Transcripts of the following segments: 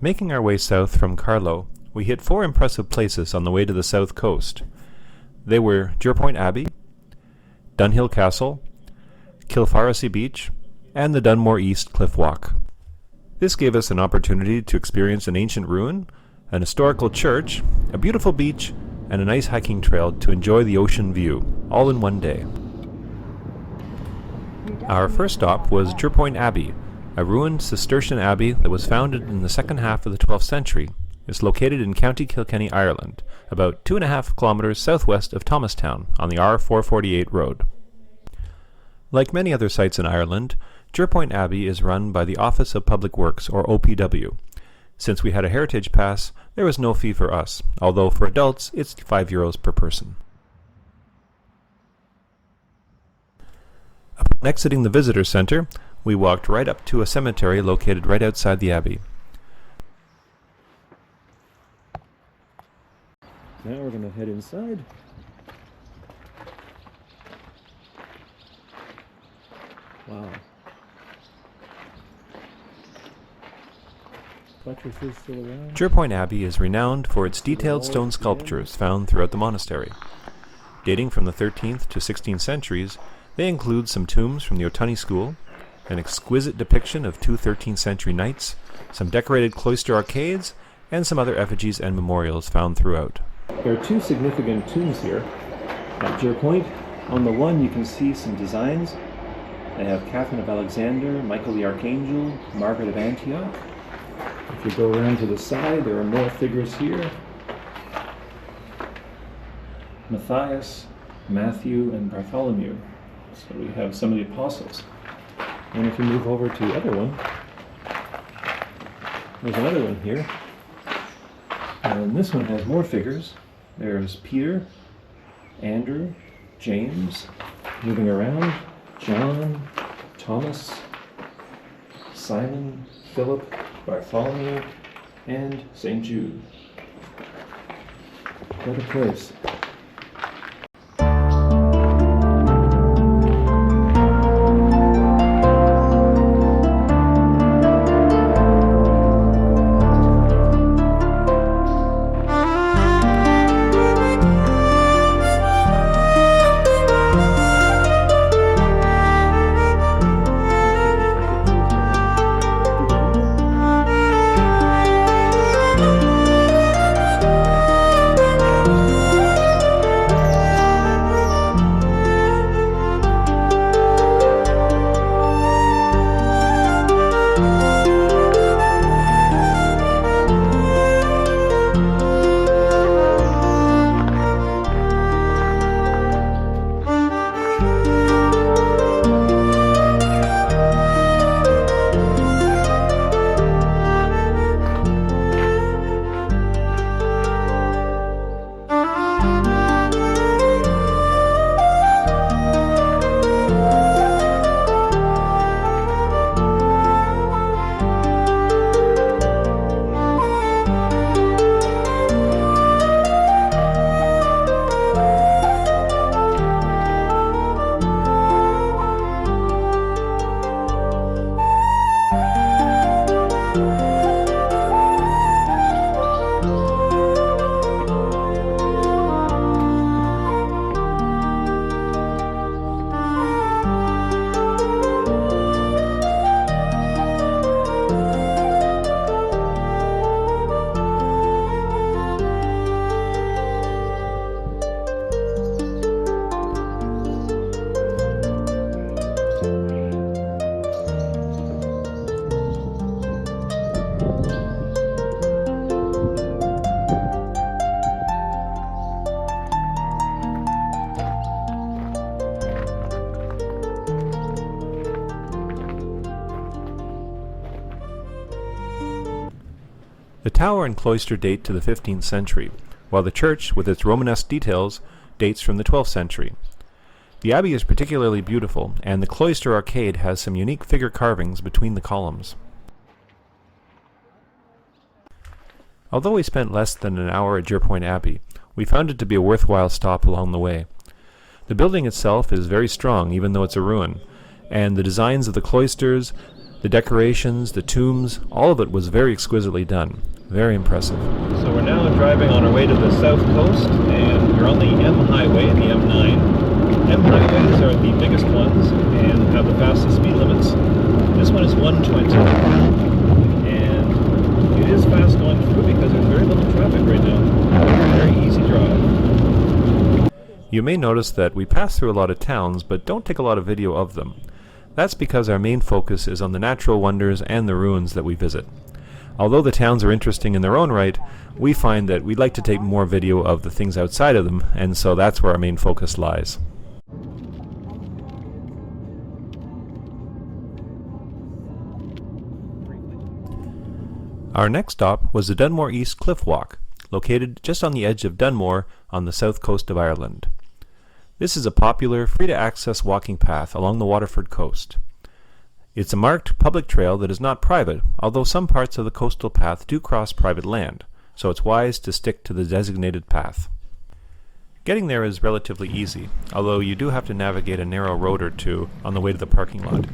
Making our way south from Carlow, we hit 4 impressive places on the way to the south coast. They were Jerpoint Abbey, Dunhill Castle, Kilfarrasy Beach, and the Dunmore East Cliff Walk. This gave us an opportunity to experience an ancient ruin, an historical church, a beautiful beach, and a nice hiking trail to enjoy the ocean view, all in one day. Our first stop was Jerpoint Abbey, a ruined Cistercian abbey that was founded in the second half of the 12th century. It's located in County Kilkenny, Ireland, about 2.5 kilometers southwest of Thomastown on the R448 road. Like many other sites in Ireland, Jerpoint Abbey is run by the Office of Public Works, or OPW. Since we had a heritage pass, there was no fee for us, although for adults it's €5 per person. Upon exiting the visitor center, we walked right up to a cemetery located right outside the abbey. Now we're going to head inside. Wow. Jerpoint Abbey is renowned for its detailed stone sculptures found throughout the monastery. Dating from the 13th to 16th centuries, they include some tombs from the O'Tunney school, an exquisite depiction of 2 13th century knights, some decorated cloister arcades, and some other effigies and memorials found throughout. There are 2 significant tombs here at Jerpoint. On the one you can see some designs. They have Catherine of Alexander, Michael the Archangel, Margaret of Antioch. If you go around to the side, there are more figures here. Matthias, Matthew, and Bartholomew. So we have some of the apostles. And if you move over to the other one, there's another one here. And this one has more figures. There's Peter, Andrew, James, moving around, John, Thomas, Simon, Philip, Bartholomew, and St. Jude. What a place. The tower and cloister date to the 15th century, while the church, with its Romanesque details, dates from the 12th century. The abbey is particularly beautiful, and the cloister arcade has some unique figure carvings between the columns. Although we spent less than an hour at Jerpoint Abbey, we found it to be a worthwhile stop along the way. The building itself is very strong, even though it's a ruin, and the designs of the cloisters, The decorations, the tombs, all of it was very exquisitely done. Very impressive. So we're now driving on our way to the south coast, and we're on the M Highway, the M9. M highways are the biggest ones and have the fastest speed limits. This one is 120, and it is fast going through because there's very little traffic right now. Very easy drive. You may notice that we pass through a lot of towns, but don't take a lot of video of them. That's because our main focus is on the natural wonders and the ruins that we visit. Although the towns are interesting in their own right, we find that we'd like to take more video of the things outside of them, and so that's where our main focus lies. Our next stop was the Dunmore East Cliff Walk, located just on the edge of Dunmore on the south coast of Ireland. This is a popular, free-to-access walking path along the Waterford coast. It's a marked public trail that is not private, although some parts of the coastal path do cross private land, so it's wise to stick to the designated path. Getting there is relatively easy, although you do have to navigate a narrow road or two on the way to the parking lot.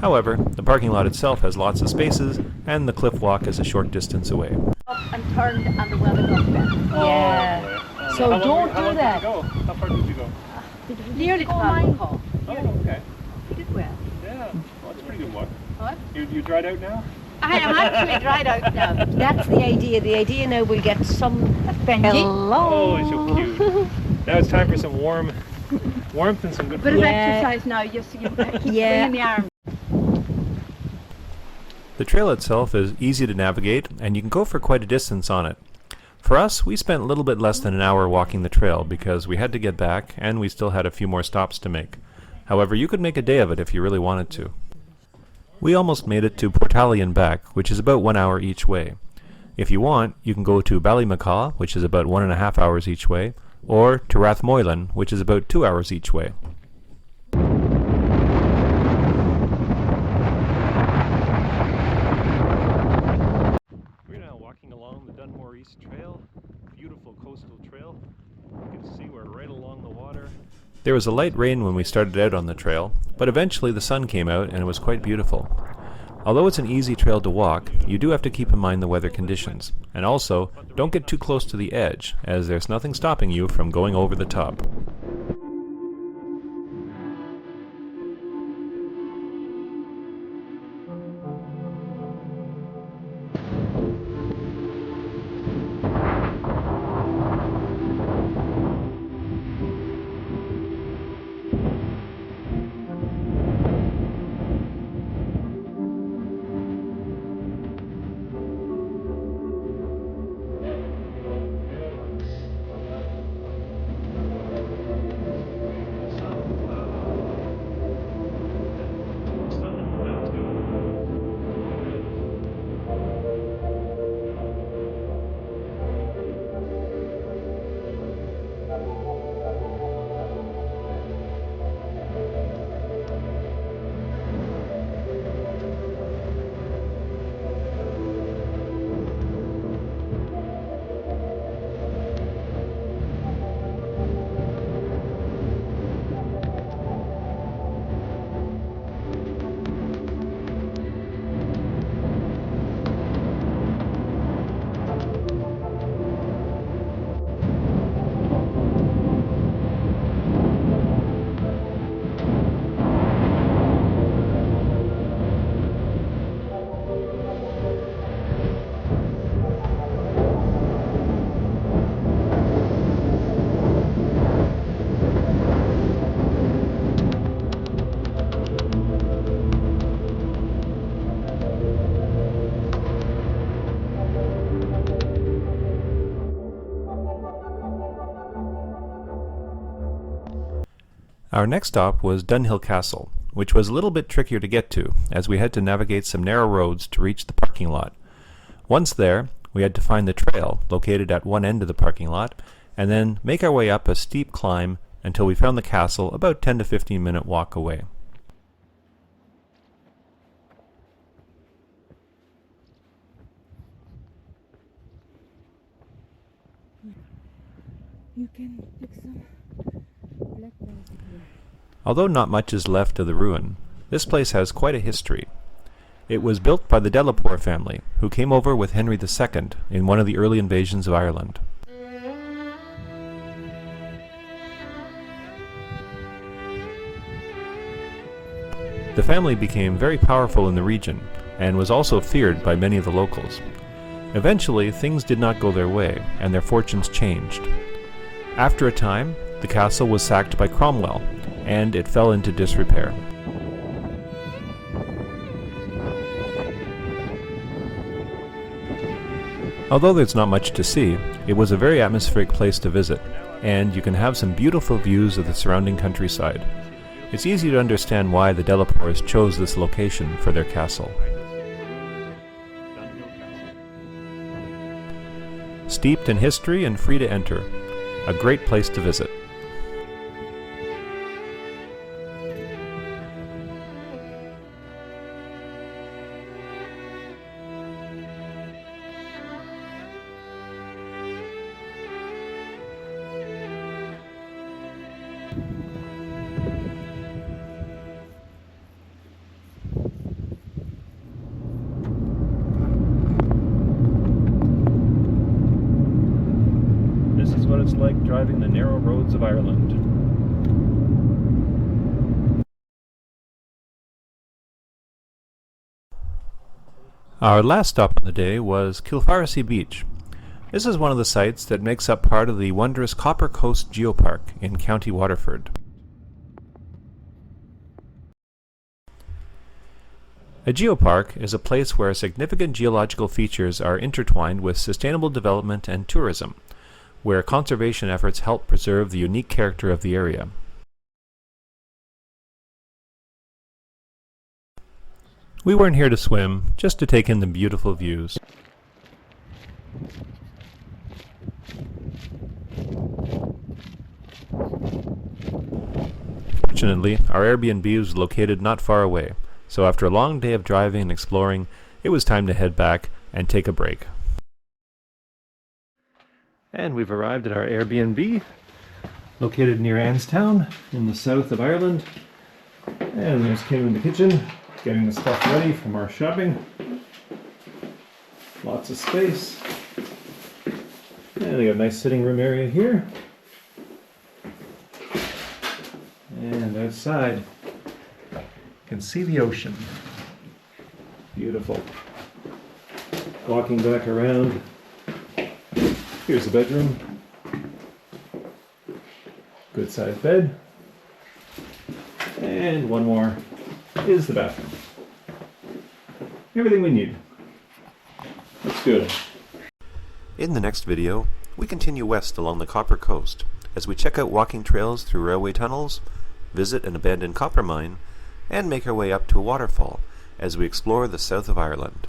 However, the parking lot itself has lots of spaces, and the cliff walk is a short distance away. Up and turned and the weather got better. Yeah. So don't do that. How far did you go? Nearly 12 Oh, okay. You did well. Yeah, well, that's a pretty good walk. What? You dried out now? I am actually dried out now. That's the idea. The idea now we get some hello. Oh, it's so cute. Now it's time for some warmth and some good Bit food. of exercise now, just so you keep bringing the arm. The trail itself is easy to navigate, and you can go for quite a distance on it. For us, we spent a little bit less than an hour walking the trail because we had to get back and we still had a few more stops to make. However, you could make a day of it if you really wanted to. We almost made it to Portally and back, which is about 1 hour each way. If you want, you can go to Ballymacaw, which is about 1.5 hours each way, or to Rathmoylan, which is about 2 hours each way. Along the Dunmore East Trail, beautiful coastal trail. You can see we're right along the water. There was a light rain when we started out on the trail, but eventually the sun came out and it was quite beautiful. Although it's an easy trail to walk, you do have to keep in mind the weather conditions, and also don't get too close to the edge, as there's nothing stopping you from going over the top. Our next stop was Dunhill Castle, which was a little bit trickier to get to, as we had to navigate some narrow roads to reach the parking lot. Once there, we had to find the trail, located at one end of the parking lot, and then make our way up a steep climb until we found the castle about 10 to 15 minute walk away. You can pick some black Although not much is left of the ruin, this place has quite a history. It was built by the Delaporte family, who came over with Henry II in one of the early invasions of Ireland. The family became very powerful in the region, and was also feared by many of the locals. Eventually, things did not go their way, and their fortunes changed. After a time, the castle was sacked by Cromwell, and it fell into disrepair. Although there's not much to see, it was a very atmospheric place to visit, and you can have some beautiful views of the surrounding countryside. It's easy to understand why the Delaportes chose this location for their castle. Steeped in history and free to enter, a great place to visit. This is what it's like driving the narrow roads of Ireland. Our last stop on the day was Kilfarrasy Beach. This is one of the sites that makes up part of the wondrous Copper Coast Geopark in County Waterford. A geopark is a place where significant geological features are intertwined with sustainable development and tourism, where conservation efforts help preserve the unique character of the area. We weren't here to swim, just to take in the beautiful views. Fortunately, our Airbnb was located not far away, so after a long day of driving and exploring, it was time to head back and take a break. And we've arrived at our Airbnb, located near Anstown in the south of Ireland. And there's Kim in the kitchen, getting the stuff ready from our shopping. Lots of space. And we got a nice sitting room area here. And outside, you can see the ocean. Beautiful. Walking back around. Here's the bedroom. Good sized bed. And one more is the bathroom. Everything we need. Looks good. In the next video, we continue west along the Copper Coast as we check out walking trails through railway tunnels, visit an abandoned copper mine, and make our way up to a waterfall as we explore the south of Ireland.